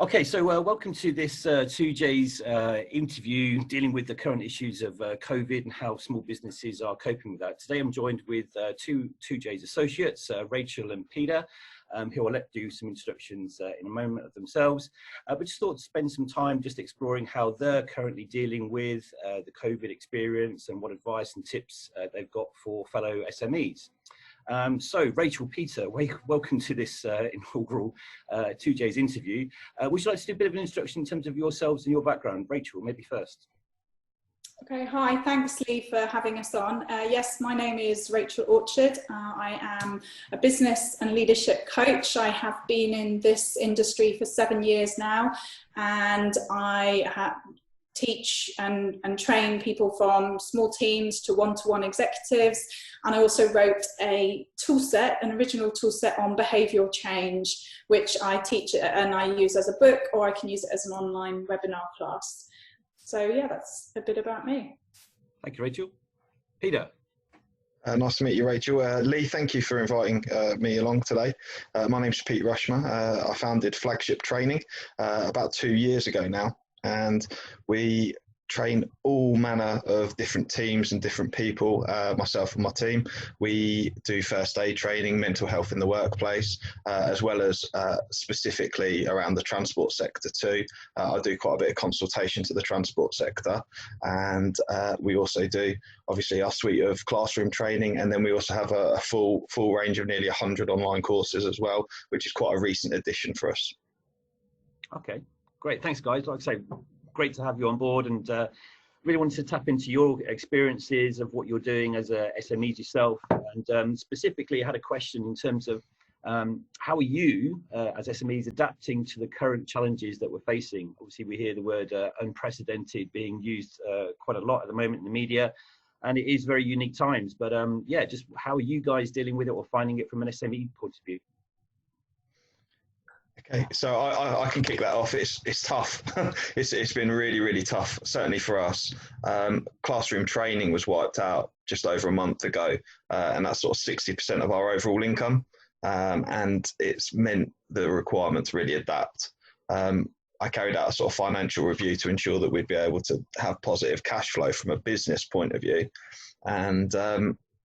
Okay, so welcome to this TOOJAYS interview dealing with the current issues of COVID and how small businesses are coping with that. Today I'm joined with two TOOJAYS Associates, Rachael and Peter, who I'll let do some introductions in a moment of themselves. But just thought to spend some time just exploring how they're currently dealing with the COVID experience and what advice and tips they've got for fellow SMEs. So, Rachael, Peter, welcome to this inaugural TOOJAYS interview. Would you like to do a bit of an introduction in terms of yourselves and your background? Rachael, maybe first. Okay, hi, thanks Lee for having us on. Yes, my name is Rachael Orchard. I am a business and leadership coach. I have been in this industry for 7 years now, and I teach and train people from small teams to one-to-one executives. And I also wrote a toolset, an original toolset on behavioural change, which I teach and I use as a book, or I can use it as an online webinar class. So yeah, that's a bit about me. Thank you, Rachael. Peter. Nice to meet you, Rachael. Lee, thank you for inviting me along today. My name's Pete Rushmer. I founded Flagship Training about 2 years ago now, and we train all manner of different teams and different people, myself and my team. We do first aid training, mental health in the workplace, as well as specifically around the transport sector too. I do quite a bit of consultation to the transport sector, and we also do obviously our suite of classroom training, and then we also have a full range of nearly 100 online courses as well, which is quite a recent addition for us. Okay, great. Thanks, guys. Like I say, great to have you on board, and really wanted to tap into your experiences of what you're doing as a SME yourself, and specifically I had a question in terms of how are you as SMEs adapting to the current challenges that we're facing. Obviously we hear the word unprecedented being used quite a lot at the moment in the media, and it is very unique times, but yeah, just how are you guys dealing with it or finding it from an SME point of view? Okay, so I can kick that off. It's tough. It's been really tough, certainly for us. Classroom training was wiped out just over a month ago, and that's sort of 60% of our overall income, and it's meant the requirement to really adapt. I carried out a sort of financial review to ensure that we'd be able to have positive cash flow from a business point of view, and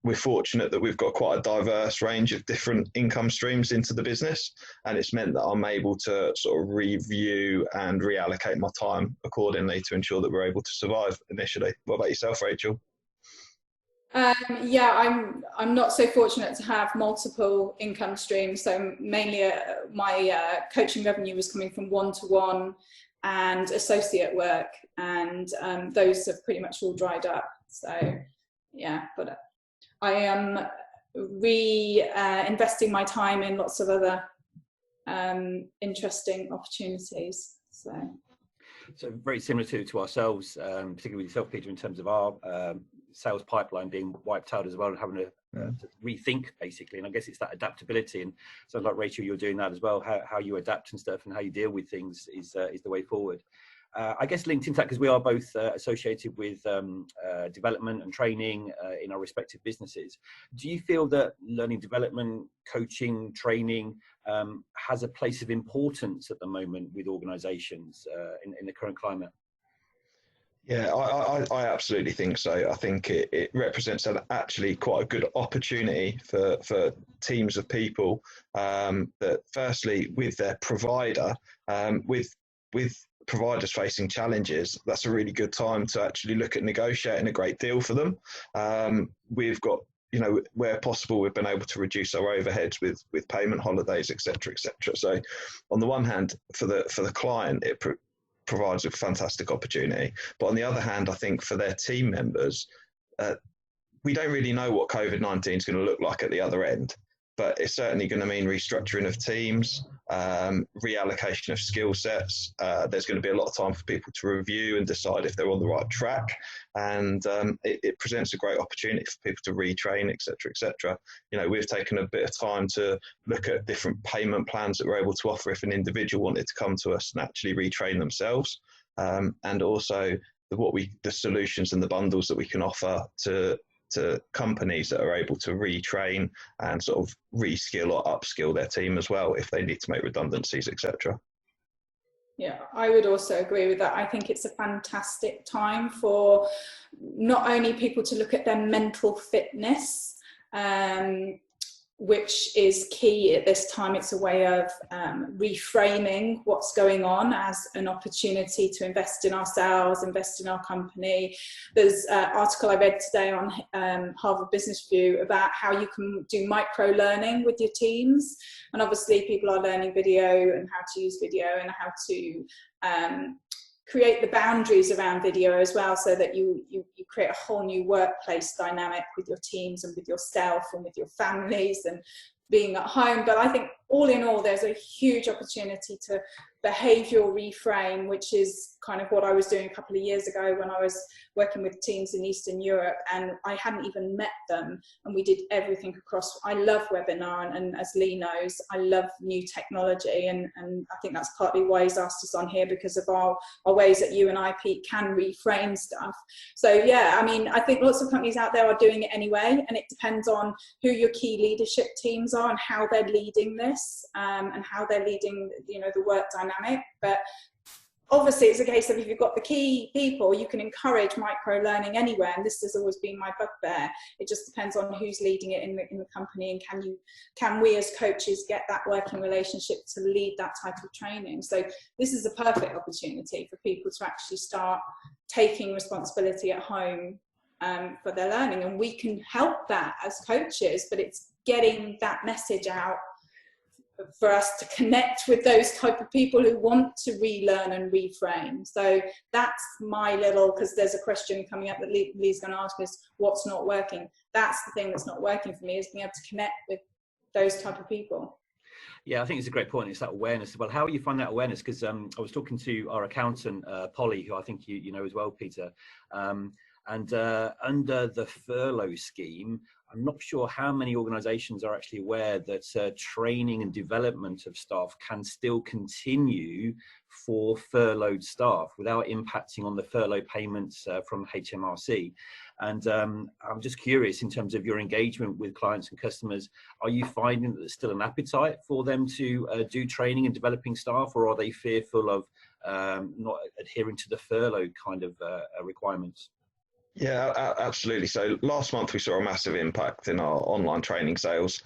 we're fortunate that we've got quite a diverse range of different income streams into the business, and it's meant that I'm able to sort of review and reallocate my time accordingly to ensure that we're able to survive initially. What about yourself, Rachael? Yeah, I'm not so fortunate to have multiple income streams. So mainly my coaching revenue was coming from one-to-one and associate work, and those have pretty much all dried up. So yeah, but I am investing my time in lots of other interesting opportunities. So very similar to ourselves, particularly with yourself, Peter, in terms of our sales pipeline being wiped out as well, and having to rethink basically. And I guess it's that adaptability, and sounds like Rachael, you're doing that as well. How you adapt and stuff, and how you deal with things is the way forward. I guess linked into that, because we are both associated with development and training in our respective businesses. Do you feel that learning development, coaching, training has a place of importance at the moment with organisations in the current climate? Yeah, I absolutely think so. I think it represents actually quite a good opportunity for teams of people that firstly with their provider, with providers facing challenges, that's a really good time to actually look at negotiating a great deal for them. We've got, you know, where possible, we've been able to reduce our overheads with payment holidays, etc., etc. So on the one hand, for the client, it provides a fantastic opportunity. But on the other hand, I think for their team members, we don't really know what COVID-19 is going to look like at the other end. But it's certainly going to mean restructuring of teams, reallocation of skill sets. There's going to be a lot of time for people to review and decide if they're on the right track. And it presents a great opportunity for people to retrain, et cetera, et cetera. You know, we've taken a bit of time to look at different payment plans that we're able to offer if an individual wanted to come to us and actually retrain themselves. And also the solutions and the bundles that we can offer to companies that are able to retrain and sort of reskill or upskill their team as well if they need to make redundancies, etc. Yeah, I would also agree with that. I think it's a fantastic time for not only people to look at their mental fitness, which is key at this time. It's a way of reframing what's going on as an opportunity to invest in ourselves, invest in our company. There's an article I read today on Harvard Business Review about how you can do micro learning with your teams. And obviously people are learning video and how to use video and how to create the boundaries around video as well, so that you create a whole new workplace dynamic with your teams and with yourself and with your families and being at home. But I think all in all, there's a huge opportunity to behavioural reframe, which is kind of what I was doing a couple of years ago when I was working with teams in Eastern Europe, and I hadn't even met them, and we did everything across. I love webinar, and as Lee knows, I love new technology, and I think that's partly why he's asked us on here, because of our ways that you and I, Pete, can reframe stuff. So yeah, I mean, I think lots of companies out there are doing it anyway, and it depends on who your key leadership teams are and how they're leading this, and how they're leading, you know, the work dynamic. But obviously it's a case of, if you've got the key people, you can encourage micro learning anywhere, and this has always been my bugbear. It just depends on who's leading it in the company, and can we as coaches get that working relationship to lead that type of training. So this is a perfect opportunity for people to actually start taking responsibility at home for their learning, and we can help that as coaches. But it's getting that message out for us to connect with those type of people who want to relearn and reframe. So that's my little, because there's a question coming up that Lee's going to ask us, what's not working? That's the thing that's not working for me, is being able to connect with those type of people. Yeah, I think it's a great point. It's that awareness. Well, how are you finding that awareness? Because I was talking to our accountant, Polly, who I think you know as well, Peter, and under the furlough scheme, I'm not sure how many organisations are actually aware that training and development of staff can still continue for furloughed staff without impacting on the furlough payments from HMRC. And I'm just curious, in terms of your engagement with clients and customers, are you finding that there's still an appetite for them to do training and developing staff, or are they fearful of not adhering to the furlough kind of requirements? Yeah, absolutely. So last month we saw a massive impact in our online training sales,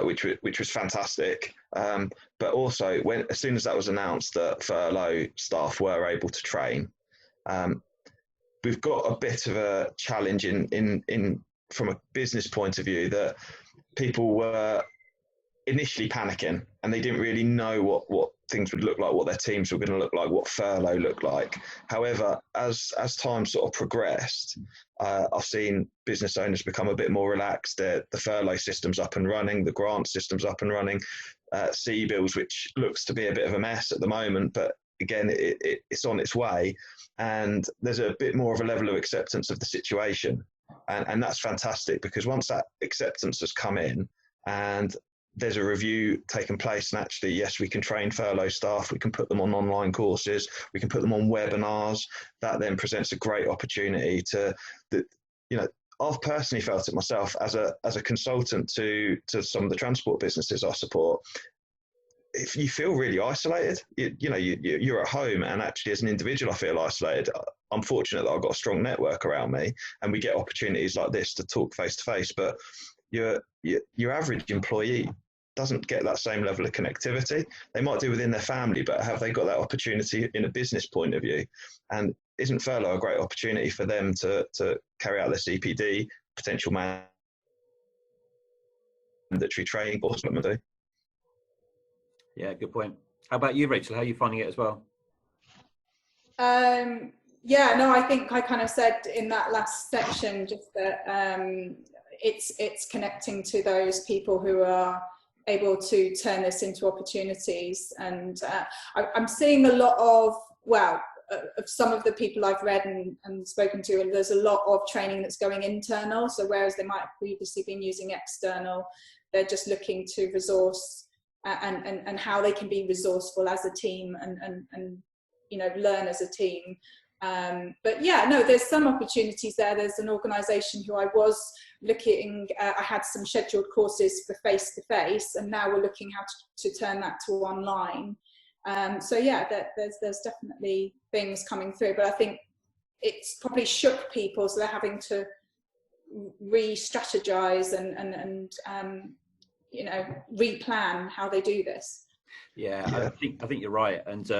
which was fantastic. But also, as soon as that was announced that furlough staff were able to train, we've got a bit of a challenge in from a business point of view, that people were initially panicking and they didn't really know what things would look like, what their teams were going to look like, what furlough looked like. However, as time sort of progressed, I've seen business owners become a bit more relaxed. The furlough system's up and running, the grant system's up and running, C-bills, which looks to be a bit of a mess at the moment, but again, it's on its way, and there's a bit more of a level of acceptance of the situation, and that's fantastic, because once that acceptance has come in and there's a review taking place, and actually, yes, we can train furlough staff, we can put them on online courses, we can put them on webinars. That then presents a great opportunity to, you know, I've personally felt it myself as a consultant to some of the transport businesses I support. If you feel really isolated, you're at home, and actually as an individual I feel isolated. I'm fortunate that I've got a strong network around me, and we get opportunities like this to talk face to face, but your average employee doesn't get that same level of connectivity. They might do within their family, but have they got that opportunity in a business point of view? And isn't furlough a great opportunity for them to carry out their CPD, potential mandatory training course? Yeah, good point. How about you, Rachel? How are you finding it as well? Yeah, no, I think I kind of said in that last section just that it's connecting to those people who are able to turn this into opportunities. And I'm seeing a lot of, of some of the people I've read and spoken to, and there's a lot of training that's going internal. So whereas they might have previously been using external, they're just looking to resource and how they can be resourceful as a team and you know, learn as a team. But yeah, no, there's some opportunities there. There's an organisation who I was looking, I had some scheduled courses for face-to-face, and now we're looking how to turn that to online. So yeah, there's definitely things coming through, but I think it's probably shook people, so they're having to re-strategize and you know, replan how they do this. Yeah, I think you're right, and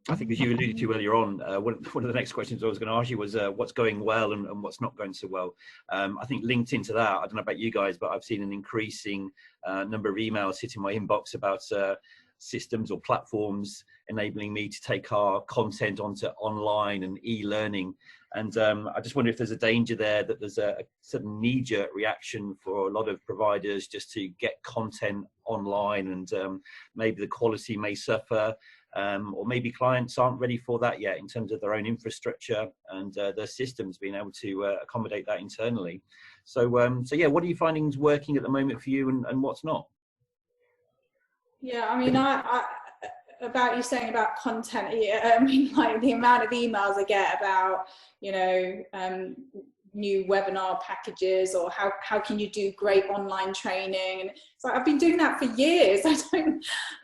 I think as you alluded to earlier on, one of the next questions I was going to ask you was what's going well and what's not going so well. I think linked into that, I don't know about you guys, but I've seen an increasing number of emails hitting my inbox about systems or platforms enabling me to take our content onto online and e-learning. And I just wonder if there's a danger there that there's a sudden knee-jerk reaction for a lot of providers just to get content online, and maybe the quality may suffer, or maybe clients aren't ready for that yet in terms of their own infrastructure and their systems being able to accommodate that internally. So yeah, what are you finding is working at the moment for you, and what's not? Yeah, I mean, I about you saying about content, yeah, I mean, like the amount of emails I get about, you know, new webinar packages, or how can you do great online training, and it's like, I've been doing that for years. I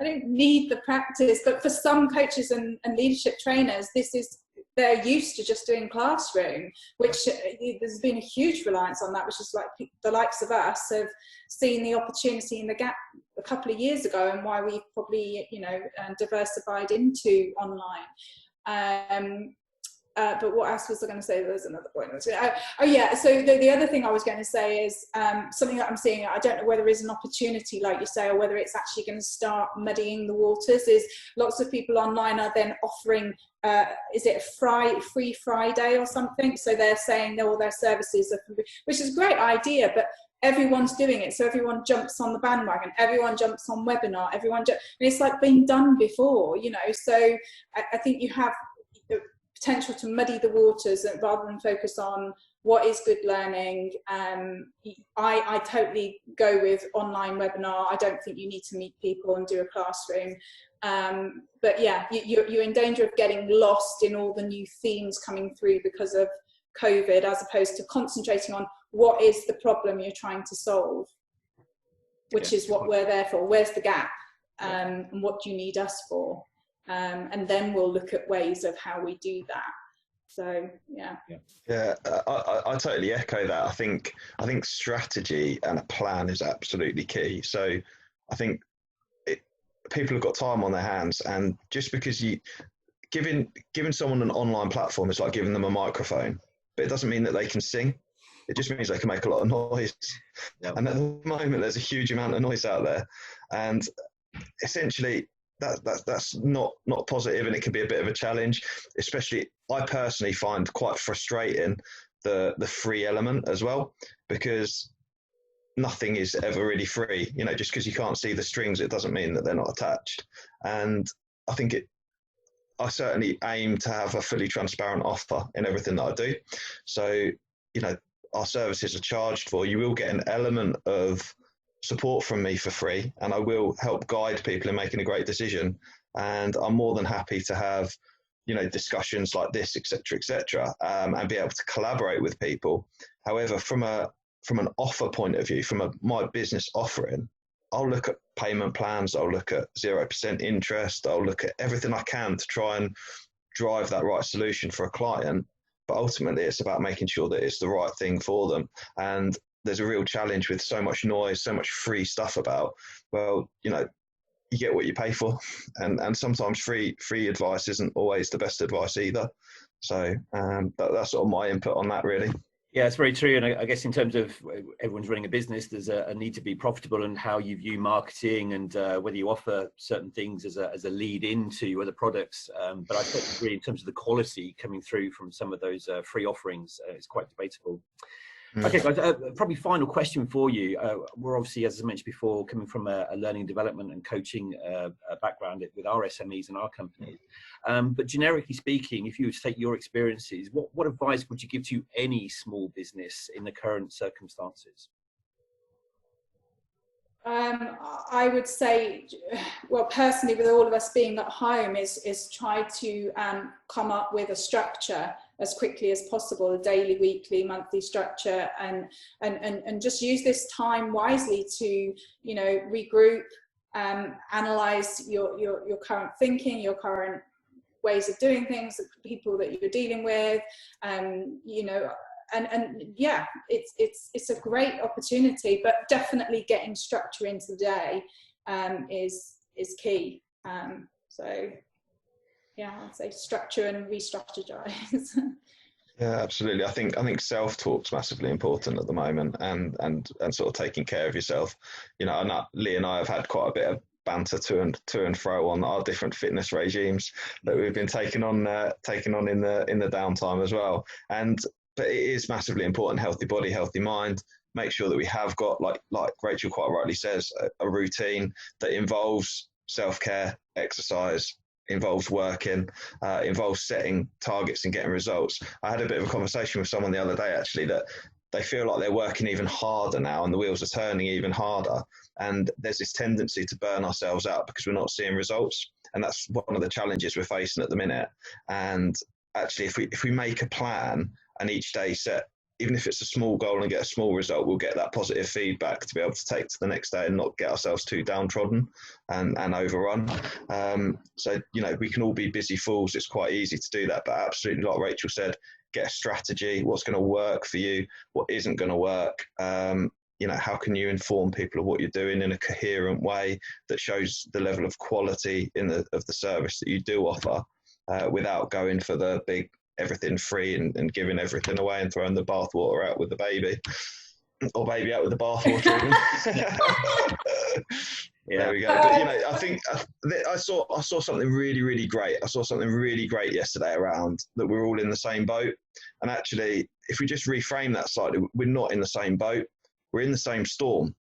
don't need the practice. But for some coaches and leadership trainers, they're used to just doing classroom, which there's been a huge reliance on that, which is like the likes of us have seen the opportunity in the gap a couple of years ago, and why we've probably, you know, diversified into online. But what else was I going to say? There was another point. Oh yeah, so the other thing I was going to say is something that I'm seeing, I don't know whether it's an opportunity, like you say, or whether it's actually going to start muddying the waters, is lots of people online are then offering, is it a free Friday or something? So they're saying all their services are free, which is a great idea, but everyone's doing it. So everyone jumps on the bandwagon, everyone jumps on webinar, and it's like been done before, you know. So I think you have the potential to muddy the waters rather than focus on what is good learning. I totally go with online webinar. I don't think you need to meet people and do a classroom. But yeah, you're in danger of getting lost in all the new themes coming through because of COVID, as opposed to concentrating on what is the problem you're trying to solve, which is what we're there for. Where's the gap, and what do you need us for? And then we'll look at ways of how we do that. So yeah, I totally echo that. I think strategy and a plan is absolutely key. So I think people have got time on their hands, and just because giving someone an online platform is like giving them a microphone, but it doesn't mean that they can sing. It just means they can make a lot of noise. Yep. And at the moment, there's a huge amount of noise out there, and essentially that's not positive, and it can be a bit of a challenge. Especially, I personally find quite frustrating the free element as well, because nothing is ever really free. You know, just because you can't see the strings, it doesn't mean that they're not attached. And I think I certainly aim to have a fully transparent offer in everything that I do. So, you know, our services are charged for. You will get an element of support from me for free, and I will help guide people in making a great decision. And I'm more than happy to have, you know, discussions like this, etc., and be able to collaborate with people. However, from an offer point of view, from my business offering, I'll look at payment plans, I'll look at 0% interest, I'll look at everything I can to try and drive that right solution for a client. But ultimately, it's about making sure that it's the right thing for them. And there's a real challenge with so much noise, so much free stuff about. Well, you know, you get what you pay for, and sometimes free advice isn't always the best advice either. So that's sort of my input on that, really. Yeah, it's very true. And I guess in terms of everyone's running a business, there's a need to be profitable, and how you view marketing, and whether you offer certain things as a lead into other products. But I certainly agree in terms of the quality coming through from some of those free offerings. It's quite debatable. Okay, guys, probably final question for you. We're obviously, as I mentioned before, coming from a learning development and coaching background with our SMEs and our companies. But generically speaking, if you were to take your experiences, what advice would you give to any small business in the current circumstances? I would say, well, personally, with all of us being at home, is try to come up with a structure as quickly as possible, a daily, weekly, monthly structure, and just use this time wisely to, you know, regroup, analyze your current thinking, your current ways of doing things, the people that you're dealing with, you know, and yeah, it's a great opportunity, but definitely getting structure into the day is key. So yeah, I'd say structure and re-strategize. Yeah, absolutely. I think self-talk's massively important at the moment, and sort of taking care of yourself. You know, Lee and I have had quite a bit of banter to and fro on our different fitness regimes that we've been taking on in the downtime as well. But it is massively important: healthy body, healthy mind. Make sure that we have got, like Rachel quite rightly says, a routine that involves self-care, exercise, involves working, involves setting targets and getting results. I had a bit of a conversation with someone the other day, actually, that they feel like they're working even harder now and the wheels are turning even harder. And there's this tendency to burn ourselves out because we're not seeing results. And that's one of the challenges we're facing at the minute. And actually, if we make a plan and each day set, even if it's a small goal and get a small result, we'll get that positive feedback to be able to take to the next day and not get ourselves too downtrodden and overrun. So, you know, we can all be busy fools. It's quite easy to do that, but absolutely, like Rachel said, get a strategy, what's going to work for you, what isn't going to work. You know, how can you inform people of what you're doing in a coherent way that shows the level of quality of the service that you do offer, without going for the big everything free and giving everything away and throwing the bathwater out with the baby, or baby out with the bathwater. Yeah. There we go. But you know, I think I saw something really, really great. I saw something really great yesterday around that we're all in the same boat. And actually, if we just reframe that slightly, we're not in the same boat. We're in the same storm,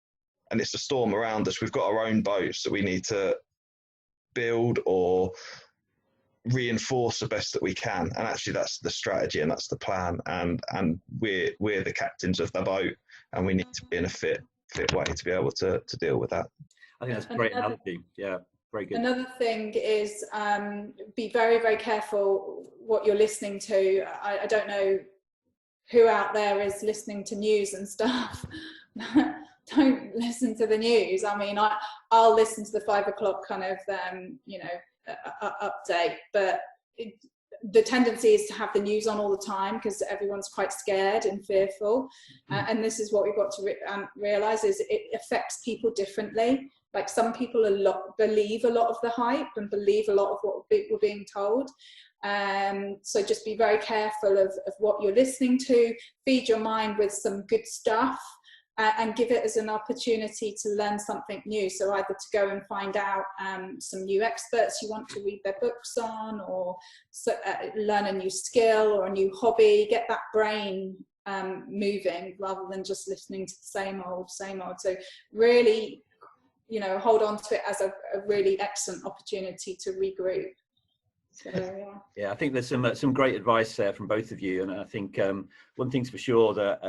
and it's a storm around us. We've got our own boats that we need to build or reinforce the best that we can. And actually, that's the strategy and that's the plan. And we're the captains of the boat, and we need to be in a fit way to be able to deal with that. I think that's a great analogy. Yeah, very good. Another thing is be very, very careful what you're listening to. I don't know who out there is listening to news and stuff. Don't listen to the news. I mean, I'll listen to the 5 o'clock kind of, you know, update, but the tendency is to have the news on all the time because everyone's quite scared and fearful. And this is what we've got to realize is it affects people differently. Like some people believe a lot of the hype and believe a lot of what we're being told. So just be very careful of what you're listening to. Feed your mind with some good stuff. And give it as an opportunity to learn something new. So either to go and find out some new experts you want to read their books on, or learn a new skill or a new hobby, get that brain moving rather than just listening to the same old. So really, you know, hold on to it as a really excellent opportunity to regroup. So, yeah, I think there's some great advice there from both of you. And I think one thing's for sure, that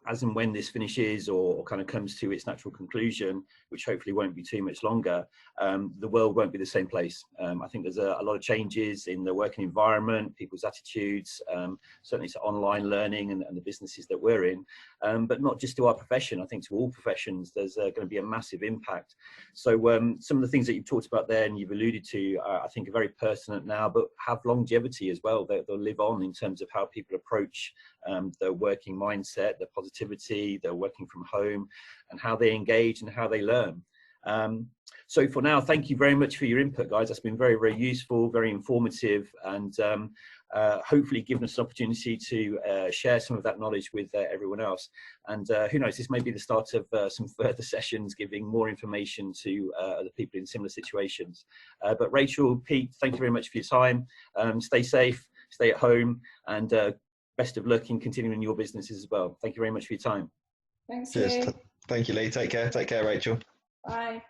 as and when this finishes or kind of comes to its natural conclusion, which hopefully won't be too much longer, the world won't be the same place. I think there's a lot of changes in the working environment, people's attitudes, certainly to online learning and the businesses that we're in, but not just to our profession. I think to all professions, there's going to be a massive impact. So some of the things that you've talked about there and you've alluded to, I think are very pertinent now, but have longevity as well. They'll live on in terms of how people approach their working mindset, their positivity, their working from home, and how they engage and how they learn. So for now, thank you very much for your input, guys. That's been very, very useful, very informative, and hopefully given us an opportunity to share some of that knowledge with everyone else. And who knows, this may be the start of some further sessions giving more information to other people in similar situations. But Rachel, Pete, thank you very much for your time. Stay safe, stay at home, and best of luck in continuing your businesses as well. Thank you very much for your time. thanks, Cheers. Lee. Thank you, Lee. Take care. Take care, Rachel. Bye.